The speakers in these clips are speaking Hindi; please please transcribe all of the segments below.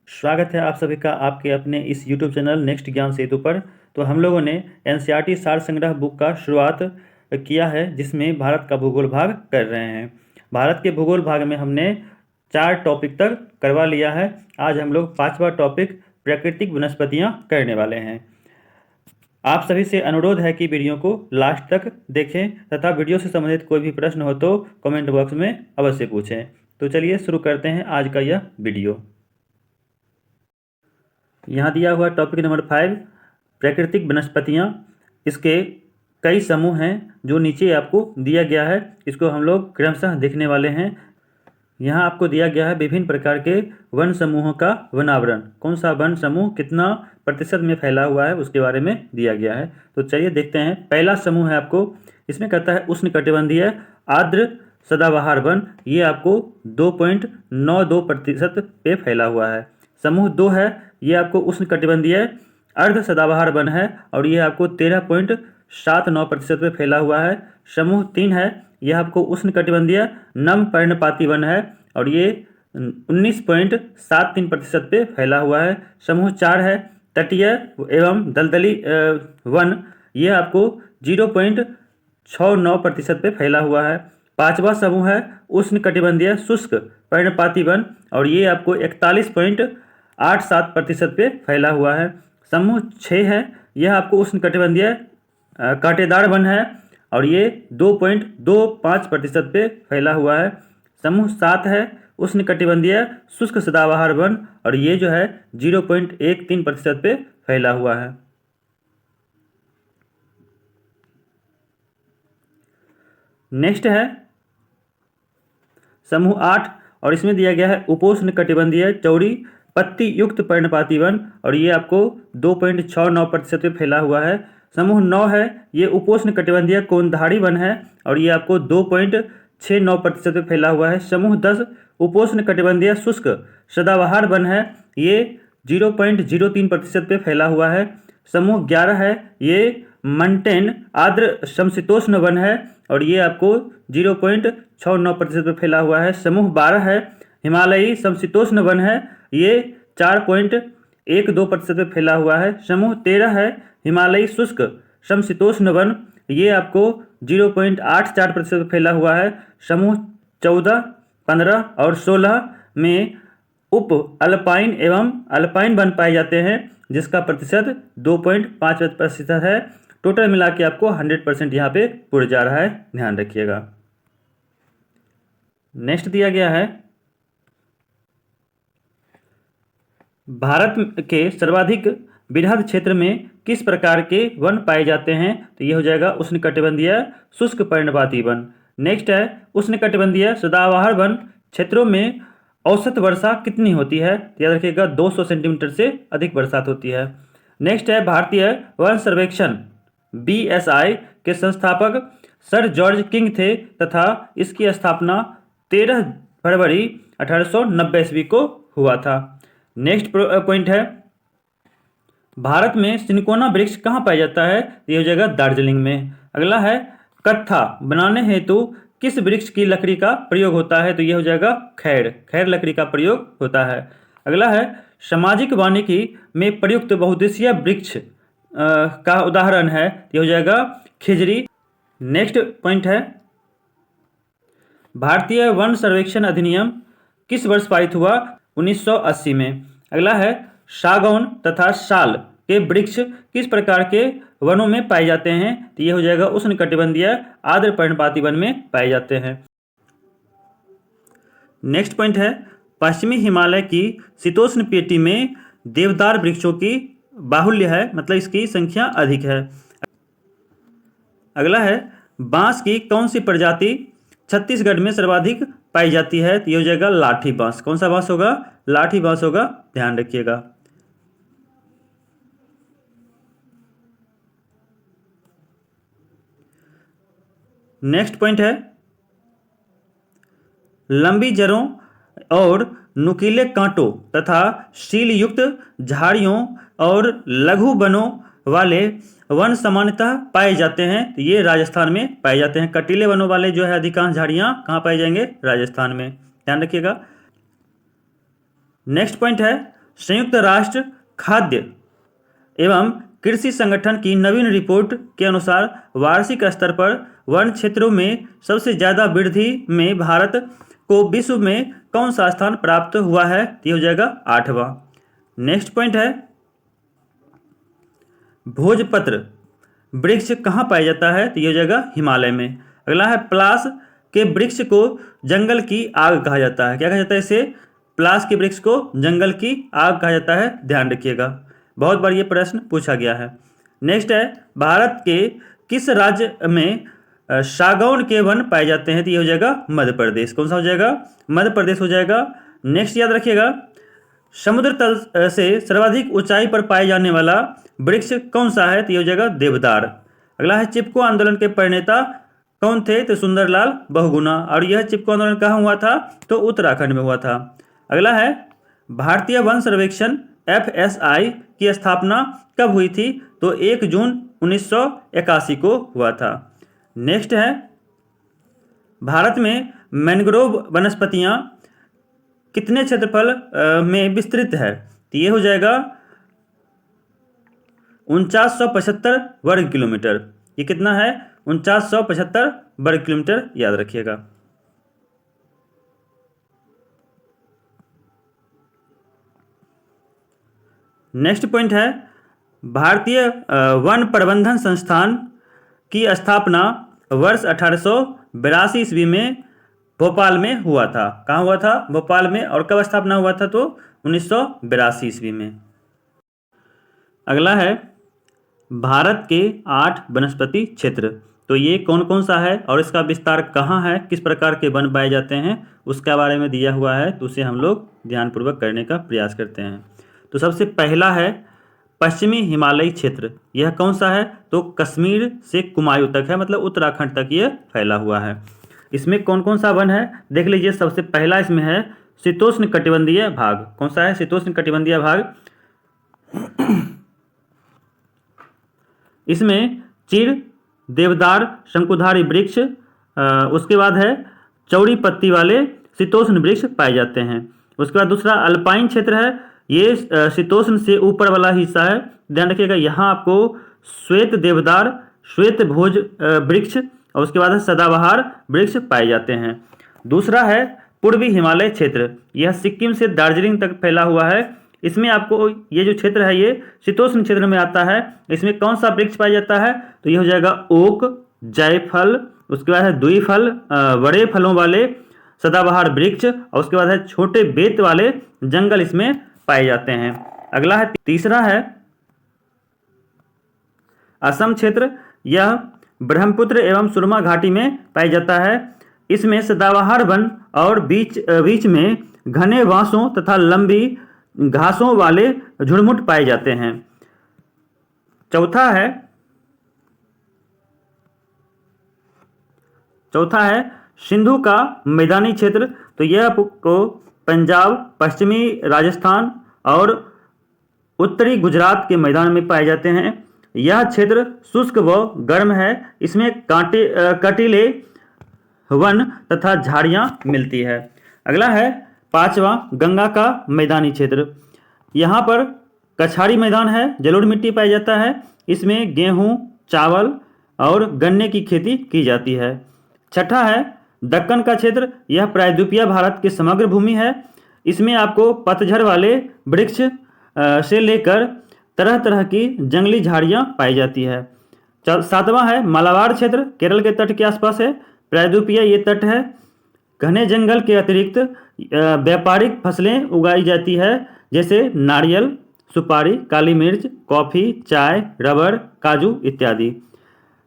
स्वागत है आप सभी का आपके अपने इस YouTube चैनल नेक्स्ट ज्ञान सेतु पर। तो हम लोगों ने एनसीईआरटी सार संग्रह बुक का शुरुआत किया है, जिसमें भारत का भूगोल भाग कर रहे हैं। भारत के भूगोल भाग में हमने 4 टॉपिक तक करवा लिया है। आज हम लोग 5वां टॉपिक प्राकृतिक वनस्पतियाँ करने वाले हैं। आप सभी से अनुरोध है कि वीडियो को लास्ट तक देखें तथा वीडियो से संबंधित कोई भी प्रश्न हो तो कमेंट बॉक्स में अवश्य पूछें। तो चलिए शुरू करते हैं आज का यह वीडियो। यहाँ दिया हुआ टॉपिक नंबर 5 प्राकृतिक वनस्पतियाँ। इसके कई समूह हैं जो नीचे आपको दिया गया है। इसको हम लोग क्रमशः देखने वाले हैं। यहाँ आपको दिया गया है विभिन्न प्रकार के वन समूहों का वनावरण। कौन सा वन समूह कितना प्रतिशत में फैला हुआ है उसके बारे में दिया गया है। तो चलिए देखते हैं। पहला समूह है आपको, इसमें कहता है उष्णकटिबंधीय आर्द्र सदाबहार वन। ये आपको 2.92% पे फैला हुआ है। समूह 2 है, ये आपको उष्णकटिबंधीय अर्ध सदाबहार वन है और ये आपको 13.79% पे फैला हुआ है। समूह 3 है, यह आपको उष्णकटिबंधीय नम पर्णपाती वन है और ये 19.73% पे फैला हुआ है। समूह 4 है तटीय एवं दलदली वन, ये आपको 0.69% पे फैला हुआ है। 5वां समूह है उष्णकटिबंधीय शुष्क पर्णपाती वन और ये आपको 41.87% पे फैला हुआ है। समूह 6 है, यह आपको उष्णकटिबंधीय कांटेदार वन है और ये 2.25% पे फैला हुआ है। समूह 7 है उष्णकटिबंधीय शुष्क सदाबहार वन और ये जो है 0.13% पे फैला हुआ है। नेक्स्ट है समूह 8 और इसमें दिया गया है उपोष्णकटिबंधीय चौड़ी पत्ती युक्त पर्णपाती वन और ये आपको 2.69% पे फैला हुआ है। समूह 9 है, ये उपोष्णकटिबंधीय कोनधारी वन है और ये आपको 2.69% पे फैला हुआ है। समूह 10 उपोष्णकटिबंधीय शुष्क सदाबहार वन है, ये 0.03% पे फैला हुआ है। समूह 11 है, ये मंटेन आर्द्र समशीतोष्ण वन है और ये आपको 0.69% पे फैला हुआ है। समूह 12 है हिमालयी समशीतोष्ण वन है, ये 4.12% पे फैला हुआ है। समूह 13 है हिमालयी शुष्क समशीतोष्ण वन, ये आपको 0.84% पे फैला हुआ है। समूह 14, 15 और 16 में उप अल्पाइन एवं अल्पाइन वन पाए जाते हैं, जिसका प्रतिशत 2.5% है। टोटल मिला के आपको 100% यहाँ पे पुर जा रहा है, ध्यान रखिएगा। नेक्स्ट दिया गया है भारत के सर्वाधिक वृहद क्षेत्र में किस प्रकार के वन पाए जाते हैं। तो ये हो जाएगा उष्णकटिबंधीय शुष्क पर्णपाती वन। नेक्स्ट है उष्णकटिबंधीय सदाबहार वन क्षेत्रों में औसत वर्षा कितनी होती है। तो याद रखिएगा 200 सेंटीमीटर से अधिक बरसात होती है। नेक्स्ट है भारतीय वन सर्वेक्षण BSI के संस्थापक सर जॉर्ज किंग थे तथा इसकी स्थापना 13 फरवरी 1890 ईस्वी को हुआ था। नेक्स्ट पॉइंट है भारत में सिनकोना वृक्ष कहाँ पाया जाता है। ये हो जाएगा दार्जिलिंग में। अगला है कत्था बनाने हेतु किस वृक्ष की लकड़ी का प्रयोग होता है। तो ये हो जाएगा खैर लकड़ी का प्रयोग होता है। अगला है सामाजिक वानिकी में प्रयुक्त बहुउद्देशीय वृक्ष का उदाहरण है। ये हो जाएगा खिजरी। नेक्स्ट पॉइंट है भारतीय वन सर्वेक्षण अधिनियम किस वर्ष पारित हुआ। 1980 में। अगला है सागौन तथा साल के वृक्ष किस प्रकार के वनों में पाए जाते हैं। तो ये हो जाएगा उष्णकटिबंधीय आर्द्र पर्णपाती वन में पाए जाते हैं। नेक्स्ट पॉइंट है पश्चिमी हिमालय की शीतोष्ण पेटी में देवदार वृक्षों की बाहुल्य है, मतलब इसकी संख्या अधिक है। अगला है बांस की कौन सी प्रजाति छत्तीसगढ़ में सर्वाधिक पाई जाती है। तो ये हो जाएगा लाठी बांस। कौन सा बांस होगा, लाठी बांस होगा, ध्यान रखिएगा। नेक्स्ट पॉइंट है लंबी जड़ों और नुकीले कांटों तथा शील युक्त झाड़ियों और लघु वनों वाले वन सामान्यतः पाए जाते हैं। तो ये राजस्थान में पाए जाते हैं। कटीले वनों वाले जो है अधिकांश झाड़ियाँ कहाँ पाए जाएंगे, राजस्थान में, ध्यान रखिएगा। नेक्स्ट पॉइंट है संयुक्त राष्ट्र खाद्य एवं कृषि संगठन की नवीन रिपोर्ट के अनुसार वार्षिक स्तर पर वन क्षेत्रों में सबसे ज़्यादा वृद्धि में भारत को विश्व में कौन सा स्थान प्राप्त हुआ है? ये हो जाएगा 8वां। नेक्स्ट पॉइंट है भोजपत्र वृक्ष कहाँ पाया जाता है? तो ये हो जाएगा हिमालय में। अगला है पलाश के वृक्ष को जंगल की आग कहा जाता है। क्या कहा जाता है इसे? पलाश के वृक्ष को जंगल की आग कहा जाता है, ध्यान रखिएगा, बहुत बार ये प्रश्न पूछा गया है। नेक्स्ट है भारत के किस राज्य में सागौन के वन पाए जाते हैं? तो ये हो जाएगा मध्य प्रदेश। कौन सा हो जाएगा? मध्य प्रदेश हो जाएगा। नेक्स्ट याद रखिएगा समुद्र तल से सर्वाधिक ऊंचाई पर पाए जाने वाला वृक्ष कौन सा है? तो ये हो जाएगा देवदार। अगला है चिपको आंदोलन के प्रणेता कौन थे? तो सुंदरलाल बहुगुणा। और यह चिपको आंदोलन कहाँ हुआ था? तो उत्तराखंड में हुआ था। अगला है भारतीय वन सर्वेक्षण FSI की स्थापना कब हुई थी? तो 1 जून 1981 को हुआ था। नेक्स्ट है भारत में मैंग्रोव वनस्पतियां कितने क्षेत्रफल में विस्तृत है? तो ये हो जाएगा 4975 वर्ग किलोमीटर। ये कितना है? 4975 वर्ग किलोमीटर, याद रखिएगा। नेक्स्ट पॉइंट है भारतीय वन प्रबंधन संस्थान की स्थापना वर्ष 1882 ईस्वी में भोपाल में हुआ था। कहाँ हुआ था? भोपाल में। और कब स्थापना हुआ था? तो 1982 ईस्वी में। अगला है भारत के 8 वनस्पति क्षेत्र। तो ये कौन कौन सा है और इसका विस्तार कहाँ है, किस प्रकार के वन पाए जाते हैं, उसके बारे में दिया हुआ है, तो उसे हम लोग ध्यानपूर्वक करने का प्रयास करते हैं। तो सबसे पहला है पश्चिमी हिमालयी क्षेत्र। यह कौन सा है? तो कश्मीर से कुमायूं तक है, मतलब उत्तराखंड तक यह फैला हुआ है। इसमें कौन कौन सा वन है देख लीजिए। सबसे पहला इसमें है शीतोष्ण कटिबंधीय भाग। कौन सा है? शीतोष्ण कटिबंधीय भाग। इसमें चीड़, देवदार, शंकुधारी वृक्ष, उसके बाद है चौड़ी पत्ती वाले शीतोष्ण वृक्ष पाए जाते हैं। उसके बाद दूसरा अल्पाइन क्षेत्र है। ये शीतोष्ण से ऊपर वाला हिस्सा है, ध्यान रखिएगा। यहाँ आपको श्वेत देवदार, श्वेत भोज वृक्ष और उसके बाद सदाबहार वृक्ष पाए जाते हैं। दूसरा है पूर्वी हिमालय क्षेत्र। यह सिक्किम से दार्जिलिंग तक फैला हुआ है। इसमें आपको ये जो क्षेत्र है ये शीतोष्ण क्षेत्र में आता है। इसमें कौन सा वृक्ष पाया जाता है? तो ये हो जाएगा ओक, जायफल, उसके बाद है द्विफल बड़े फलों वाले सदाबहार वृक्ष और उसके बाद है छोटे बेत वाले जंगल इसमें पाए जाते हैं। अगला है तीसरा है असम क्षेत्र। यह ब्रह्मपुत्र एवं सुरमा घाटी में पाया जाता है। इसमें सदाबहार वन और बीच में घने बांसों तथा लंबी घासों वाले झुरमुट पाए जाते हैं। चौथा है सिंधु का मैदानी क्षेत्र। तो यह आपको पंजाब, पश्चिमी राजस्थान और उत्तरी गुजरात के मैदान में पाए जाते हैं। यह क्षेत्र शुष्क व गर्म है। इसमें कटीले वन तथा झाड़ियाँ मिलती है। अगला है पांचवा गंगा का मैदानी क्षेत्र। यहाँ पर कछाड़ी मैदान है, जलोढ़ मिट्टी पाया जाता है। इसमें गेहूँ, चावल और गन्ने की खेती की जाती है। छठा है दक्कन का क्षेत्र। यह प्रायद्वीपीय भारत की समग्र भूमि है। इसमें आपको पतझड़ वाले वृक्ष से लेकर तरह तरह की जंगली झाड़ियाँ पाई जाती है। सातवां है मालाबार क्षेत्र, केरल के तट के आसपास है। प्रायद्वीपीय ये तट है। घने जंगल के अतिरिक्त व्यापारिक फसलें उगाई जाती है, जैसे नारियल, सुपारी, काली मिर्च, कॉफ़ी, चाय, रबर, काजू इत्यादि।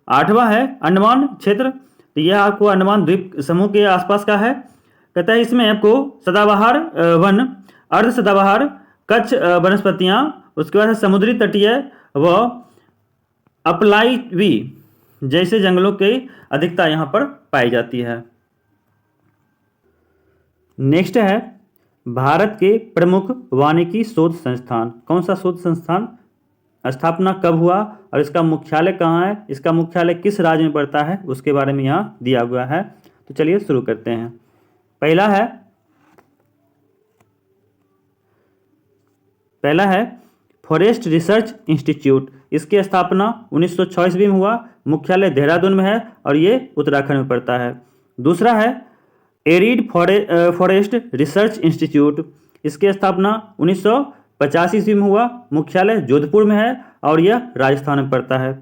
आठवां है अंडमान क्षेत्र। तो यह आपको अंडमान द्वीप समूह के आसपास का है। कहता है इसमें आपको सदाबहार वन, अर्ध सदाबहार, कच्छ वनस्पतियाँ, उसके बाद समुद्री तटीय व अपलाईवी जैसे जंगलों की अधिकता यहाँ पर पाई जाती है। नेक्स्ट है भारत के प्रमुख वानिकी शोध संस्थान। कौन सा शोध संस्थान? स्थापना कब हुआ और इसका मुख्यालय कहाँ है, इसका मुख्यालय किस राज्य में पड़ता है, उसके बारे में यहाँ दिया हुआ है। तो चलिए शुरू करते हैं। पहला है पहला है फॉरेस्ट रिसर्च इंस्टीट्यूट, इसकी स्थापना 1906 ईस्वी में हुआ, मुख्यालय देहरादून में है और ये उत्तराखंड में पड़ता है। दूसरा है एरिड फॉरेस्ट रिसर्च इंस्टीट्यूट, इसकी स्थापना 1985 ईस्वी में हुआ, मुख्यालय जोधपुर में है और यह राजस्थान में पड़ता है।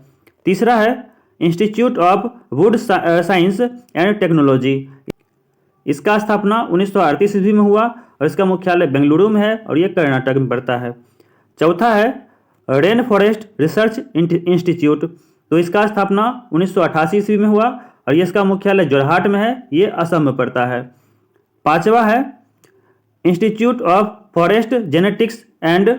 तीसरा है institute of would science and technology, इसका स्थापना 1938 ईस्वी में हुआ और इसका मुख्यालय बेंगलुरु में है और यह कर्नाटक में पड़ता है। चौथा है रेन फॉरेस्ट रिसर्च इंस्टीट्यूट, तो इसका स्थापना 1988 ईस्वी में हुआ और ये इसका मुख्यालय जोरहाट में है, ये असम में पड़ता है। पांचवा है institute of forest genetics and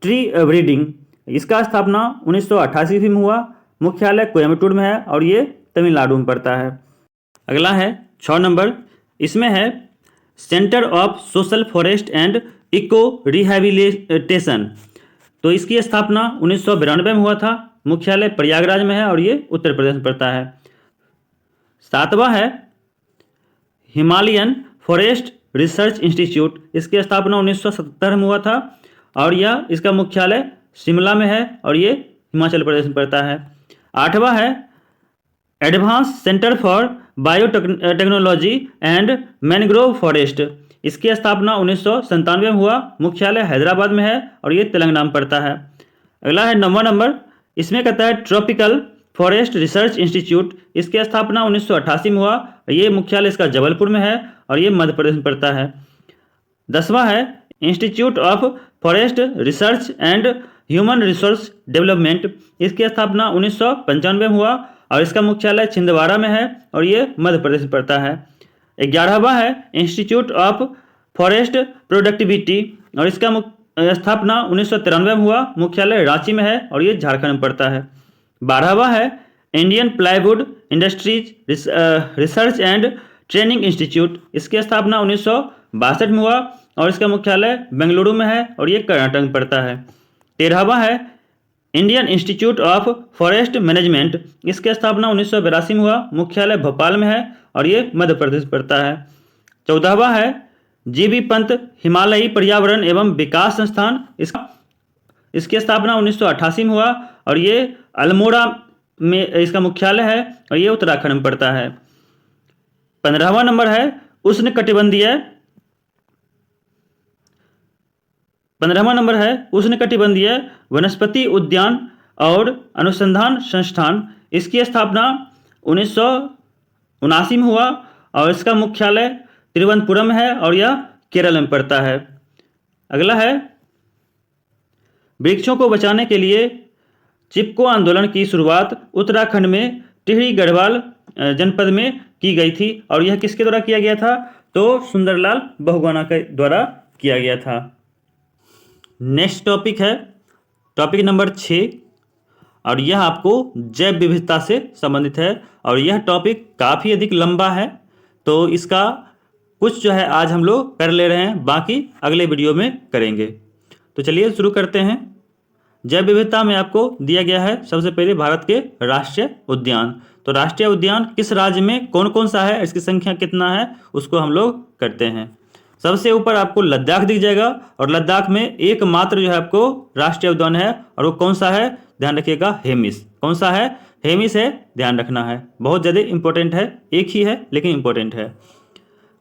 tree breeding, इसका स्थापना 1988 ईस्वी में हुआ, मुख्यालय कोयम्बटूर में है और ये तमिलनाडु में पड़ता है। अगला है 6 नंबर, इसमें है centre of social forest and eco rehabilitation, तो इसकी स्थापना 1992 में हुआ था, मुख्यालय प्रयागराज में है और ये उत्तर प्रदेश में पड़ता है। सातवां है हिमालयन फॉरेस्ट रिसर्च इंस्टीट्यूट, इसकी स्थापना 1977 में हुआ था और यह इसका मुख्यालय शिमला में है और ये हिमाचल प्रदेश में पड़ता है। आठवां है advance centre for biotechnology and mangrove forest, इसकी स्थापना 1997 में हुआ, मुख्यालय हैदराबाद में है और ये तेलंगाना में पड़ता है। अगला है 9वां नंबर, इसमें कहता है ट्रॉपिकल फॉरेस्ट रिसर्च इंस्टीट्यूट, इसकी स्थापना 1988 में हुआ, ये मुख्यालय इसका जबलपुर में है और ये मध्य प्रदेश में पड़ता है। 10वां है institute of forest research and human resource development, इसकी स्थापना 1995 में हुआ और इसका मुख्यालय छिंदवाड़ा में है और ये मध्य प्रदेश में पड़ता है। 11वां है इंस्टीट्यूट ऑफ फॉरेस्ट प्रोडक्टिविटी और इसका स्थापना 1993 में हुआ, मुख्यालय रांची में है और ये झारखंड में पड़ता है। 12वां है Indian plywood industries research and training institute, इसकी स्थापना 1962 में हुआ और इसका मुख्यालय बेंगलुरु में है और ये कर्नाटक में पड़ता है। 13वां है Indian institute of forest management, इसकी स्थापना 1982 में हुआ, मुख्यालय भोपाल में है और ये मध्य प्रदेश पड़ता है। 14वां है जीबी पंत हिमालयी पर्यावरण एवं विकास संस्थान, इसकी स्थापना 1988 में हुआ और ये अल्मोड़ा में इसका मुख्यालय है और ये उत्तराखंड में पड़ता है। 15वां नंबर है उष्णकटिबंधीय वनस्पति उद्यान और अनुसंधान संस्थान, इसकी स्थापना 1979 में हुआ और इसका मुख्यालय तिरुवनंतपुरम है और यह केरल में पड़ता है। अगला है वृक्षों को बचाने के लिए चिपको आंदोलन की शुरुआत उत्तराखंड में टिहरी गढ़वाल जनपद में की गई थी और यह किसके द्वारा किया गया था, तो सुंदरलाल बहुगुणा के द्वारा किया गया था। नेक्स्ट टॉपिक है टॉपिक नंबर 6 और यह आपको जैव विविधता से संबंधित है और यह टॉपिक काफ़ी अधिक लंबा है, तो इसका कुछ जो है आज हम लोग कर ले रहे हैं, बाकी अगले वीडियो में करेंगे। तो चलिए शुरू करते हैं। जैव विविधता में आपको दिया गया है सबसे पहले भारत के राष्ट्रीय उद्यान, तो राष्ट्रीय उद्यान किस राज्य में कौन कौन सा है, इसकी संख्या कितना है, उसको हम लोग करते हैं। सबसे ऊपर आपको लद्दाख दिख जाएगा और लद्दाख में एकमात्र जो है आपको राष्ट्रीय उद्यान है और वो कौन सा है, ध्यान रखिएगा, हेमिस। कौन सा है, हेमिस है, ध्यान रखना है, बहुत ज़्यादा इंपॉर्टेंट है, एक ही है लेकिन इंपॉर्टेंट है।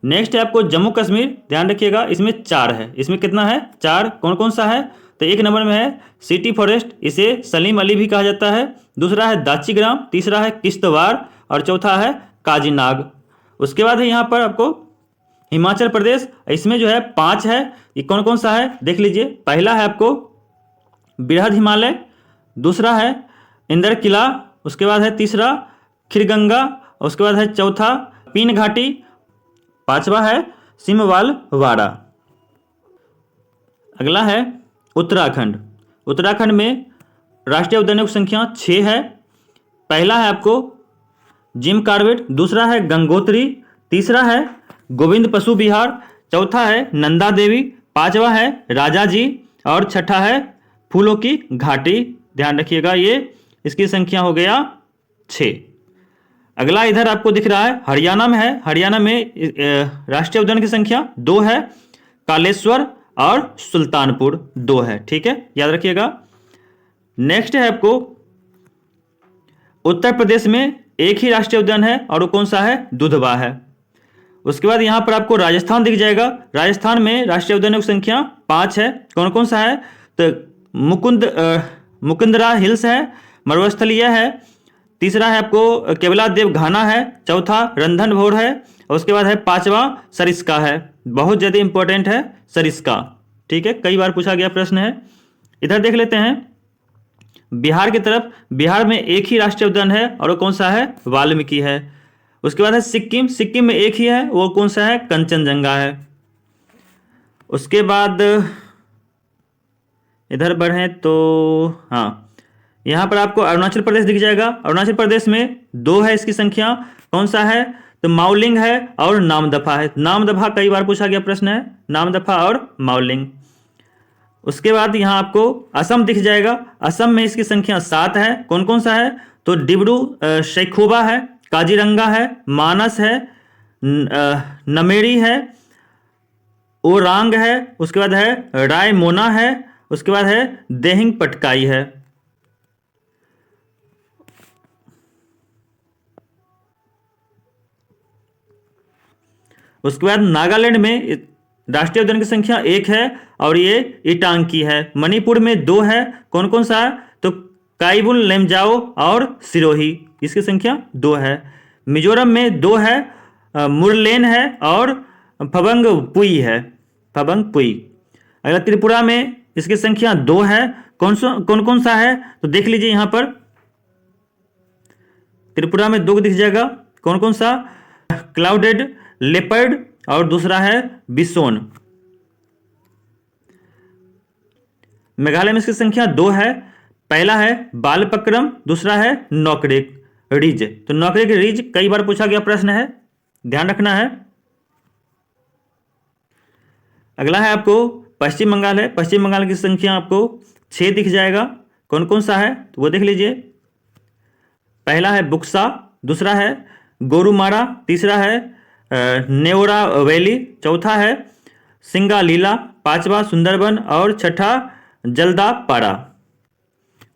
नेक्स्ट है आपको जम्मू कश्मीर, ध्यान रखिएगा, इसमें 4 है, इसमें कितना है, 4। कौन कौन सा है, तो 1 नंबर में है सिटी फॉरेस्ट, इसे सलीम अली भी कहा जाता है, दूसरा है दाचीग्राम, तीसरा है किश्तवाड़ और चौथा है काजीनाग। उसके बाद है यहाँ पर आपको हिमाचल प्रदेश, इसमें जो है 5 है, ये कौन कौन सा है देख लीजिए। पहला है आपको बृहद हिमालय, दूसरा है इंदर किला, उसके बाद है तीसरा खीरगंगा, उसके बाद है चौथा पीन घाटी, 5वां है सिमवाल वाड़ा। अगला है उत्तराखंड। उत्तराखंड में राष्ट्रीय उद्यानों की संख्या 6 है। पहला है आपको जिम कॉर्बेट, दूसरा है गंगोत्री, तीसरा है गोविंद पशु विहार, चौथा है नंदा देवी, 5वां है राजा जी और छठा है फूलों की घाटी। ध्यान रखिएगा, ये इसकी संख्या हो गया 6। अगला इधर आपको दिख रहा है हरियाणा में है, हरियाणा में राष्ट्रीय उद्यान की संख्या 2 है, कालेश्वर और सुल्तानपुर 2 है। ठीक है, याद रखिएगा। नेक्स्ट है आपको उत्तर प्रदेश में एक ही राष्ट्रीय उद्यान है और वो कौन सा है? दुधवा है। उसके बाद यहां पर आपको राजस्थान दिख जाएगा। राजस्थान में राष्ट्रीय उद्यानों की संख्या 5 है। कौन कौन सा है? तो मुकुंदरा हिल्स है, मरुस्थलीय है, तीसरा है आपको केवला देव घाना है, चौथा रणथंभौर है, और उसके बाद है पांचवा सरिस्का है। बहुत ज़्यादा इंपॉर्टेंट है सरिस्का। ठीक है, कई बार पूछा गया प्रश्न है। इधर देख लेते हैं बिहार की तरफ। बिहार में एक ही राष्ट्रीय उद्यान है और वो कौन सा है? वाल्मीकि है। उसके बाद है सिक्किम। सिक्किम में एक ही है, वो कौन सा है? कंचनजंगा है। उसके बाद इधर बढ़े तो हाँ, यहाँ पर आपको अरुणाचल प्रदेश दिख जाएगा। अरुणाचल प्रदेश में 2 है इसकी संख्या। कौन सा है? तो माउलिंग है और नामदफा है। नामदफा कई बार पूछा गया प्रश्न है, नामदफा और माउलिंग। उसके बाद यहाँ आपको असम दिख जाएगा। असम में इसकी संख्या 7 है। कौन कौन सा है? तो डिब्रू सैखोवा है, काजीरंगा है, मानस है, नमेरी है, ओरांग है, उसके बाद है रायमोना है, उसके बाद है देहिंग पटकाई है। उसके बाद नागालैंड में राष्ट्रीय उद्यान की संख्या 1 है और ये इटांग की है। मणिपुर में 2 है। कौन कौन सा? तो काइबुल लेमजाओ और सिरोही, इसकी संख्या 2 है। मिजोरम में 2 है, मुरलेन है और फबंग पुई है, फबंग पुई। अगर त्रिपुरा में इसकी संख्या 2 है। कौन कौन सा है? तो देख लीजिए यहाँ पर त्रिपुरा में 2 दिख जाएगा। कौन कौन सा? क्लाउडेड लेपर्ड और दूसरा है बिसोन। मेघालय में इसकी संख्या 2 है। पहला है बालपक्रम, दूसरा है नौकरेक रिज। तो नौकरेक रिज कई बार पूछा गया प्रश्न है, ध्यान रखना है। अगला है आपको पश्चिम बंगाल है। पश्चिम बंगाल की संख्या आपको 6 दिख जाएगा। कौन कौन सा है? तो वो देख लीजिए। पहला है बुक्सा, दूसरा है गोरुमारा, तीसरा है नेवरा वैली, चौथा है सिंगालीला, पांचवा सुंदरबन और छठा जल्दापाड़ा।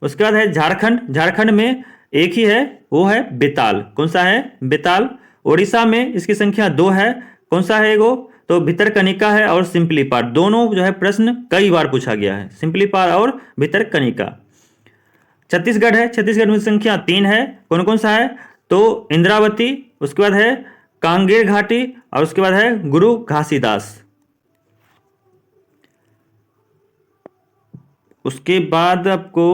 उसके बाद है झारखंड। झारखंड में एक ही है, वो है बेताल। कौन सा है? बेताल। उड़ीसा में इसकी संख्या 2 है। कौन सा है वो? तो भितरकनिका है और सिंपलीपाल। दोनों जो है प्रश्न कई बार पूछा गया है, सिंपलीपाल और भितरकनिका। छत्तीसगढ़ है। छत्तीसगढ़ में संख्या 3 है। कौन कौन सा है? तो इंद्रावती, उसके बाद है कांगेर घाटी और उसके बाद है गुरु घासीदास। उसके बाद आपको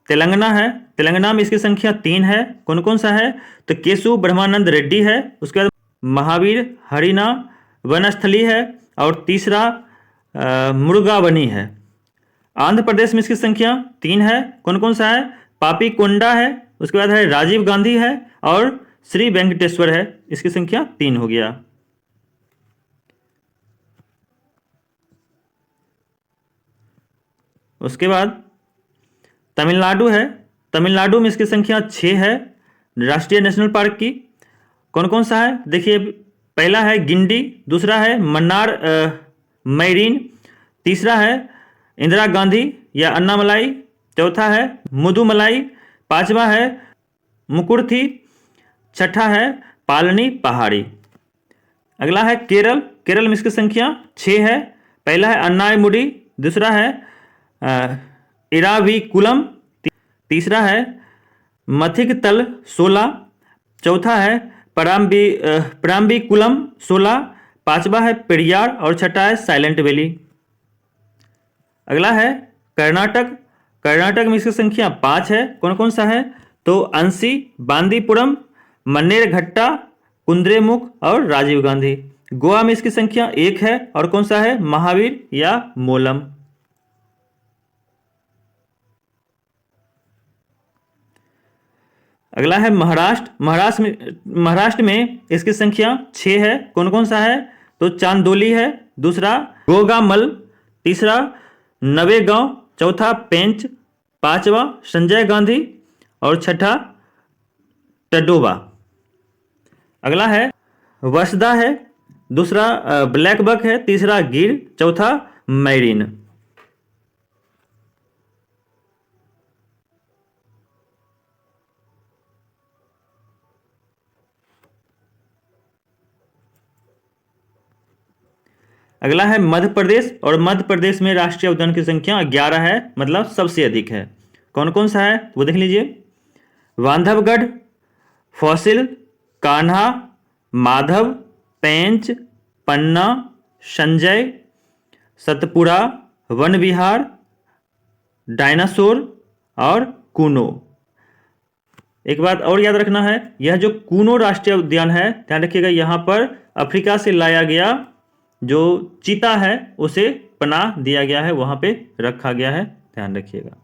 तेलंगाना है। तेलंगाना में इसकी संख्या 3 है। कौन कौन सा है? तो केशु ब्रह्मानंद रेड्डी है, उसके बाद महावीर हरिना वनस्थली है और तीसरा मुर्गावनी है। आंध्र प्रदेश में इसकी संख्या 3 है। कौन कौन सा है? पापी कोंडा है, उसके बाद है राजीव गांधी है और श्री वेंकटेश्वर है। इसकी संख्या 3 हो गया। उसके बाद तमिलनाडु है। तमिलनाडु में इसकी संख्या 6 है राष्ट्रीय नेशनल पार्क की। कौन कौन सा है? देखिए, पहला है गिंडी, दूसरा है मन्नार मैरीन, तीसरा है इंदिरा गांधी या अन्नामलाई, चौथा है मुदुमलाई, पांचवा है मुकुर्थी, छठा है पालनी पहाड़ी। अगला है केरल। केरल में इसकी संख्या 6 है। पहला है अन्नायमुडी, दूसरा है इराविकुलम, तीसरा है मथिकतल 16, चौथा है पराम्बिकुलम 16, पांचवा है पेरियार और छठा है साइलेंट वैली। अगला है कर्नाटक। कर्नाटक में इसकी संख्या 5 है। कौन कौन सा है? तो अंसी, बांदीपुरम, मन्नेरघट्टा, कुंद्रेमुख और राजीव गांधी। गोवा में इसकी संख्या 1 है और कौन सा है? महावीर या मोलम। अगला है महाराष्ट्र। महाराष्ट्र में इसकी संख्या 6 है। कौन कौन सा है? तो चांदोली है, दूसरा गोगामल, तीसरा नवेगांव, चौथा पेंच, पांचवा संजय गांधी और छठा टडोबा। अगला है वर्षदा है। दूसरा ब्लैक बक है, तीसरा गिर, चौथा मैरीन। अगला है मध्य प्रदेश, और मध्य प्रदेश में राष्ट्रीय उद्यान की संख्या 11 है, मतलब सबसे अधिक है। कौन कौन सा है वो देख लीजिए। बांधवगढ़, फॉसिल, कान्हा, माधव, पेंच, पन्ना, संजय, सतपुरा, वन विहार, डायनासोर और कूनो। एक बात और याद रखना है, यह जो कूनो राष्ट्रीय उद्यान है, ध्यान रखिएगा, यहाँ पर अफ्रीका से लाया गया जो चीता है उसे पनाह दिया गया है, वहां पे रखा गया है, ध्यान रखिएगा।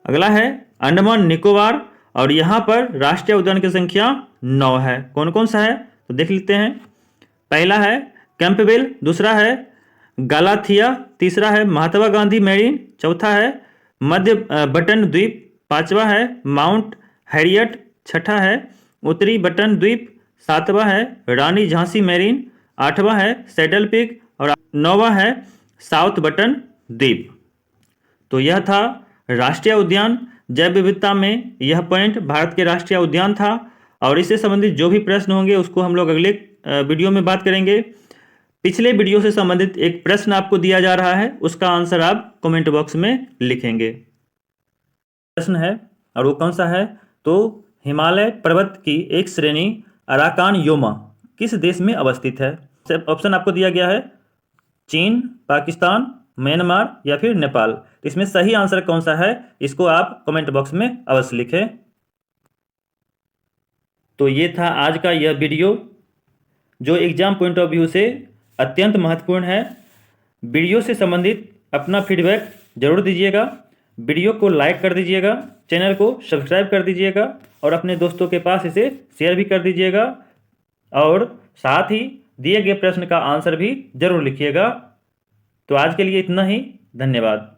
अगला है अंडमान निकोबार, और यहां पर राष्ट्रीय उद्यान की संख्या 9 है। कौन कौन सा है तो देख लेते हैं। पहला है कैंपबेल, दूसरा है गालाथिया, तीसरा है महात्मा गांधी मैरीन, चौथा है मध्य बटन द्वीप, पांचवा है माउंट हैरियट, छठा है उत्तरी बटन द्वीप, सातवां है रानी झांसी मैरीन, आठवां है सैडल पिक, और नौवां है साउथ बटन द्वीप। तो यह था राष्ट्रीय उद्यान। जैव विविधता में यह पॉइंट भारत के राष्ट्रीय उद्यान था, और इससे संबंधित जो भी प्रश्न होंगे उसको हम लोग अगले वीडियो में बात करेंगे। पिछले वीडियो से संबंधित एक प्रश्न आपको दिया जा रहा है, उसका आंसर आप कमेंट बॉक्स में लिखेंगे। प्रश्न है, और वो कौन सा है तो हिमालय पर्वत की एक श्रेणी अराकान योमा किस देश में अवस्थित है। ऑप्शन आपको दिया गया है चीन, पाकिस्तान, म्यांमार या फिर नेपाल। तो इसमें सही आंसर कौन सा है इसको आप कमेंट बॉक्स में अवश्य लिखें। तो ये था आज का यह वीडियो जो एग्जाम पॉइंट ऑफ व्यू से अत्यंत महत्वपूर्ण है। वीडियो से संबंधित अपना फीडबैक जरूर दीजिएगा, वीडियो को लाइक कर दीजिएगा, चैनल को सब्सक्राइब कर दीजिएगा, और अपने दोस्तों के पास इसे शेयर भी कर दीजिएगा, और साथ ही दिए गए प्रश्न का आंसर भी जरूर लिखिएगा। तो आज के लिए इतना ही, धन्यवाद।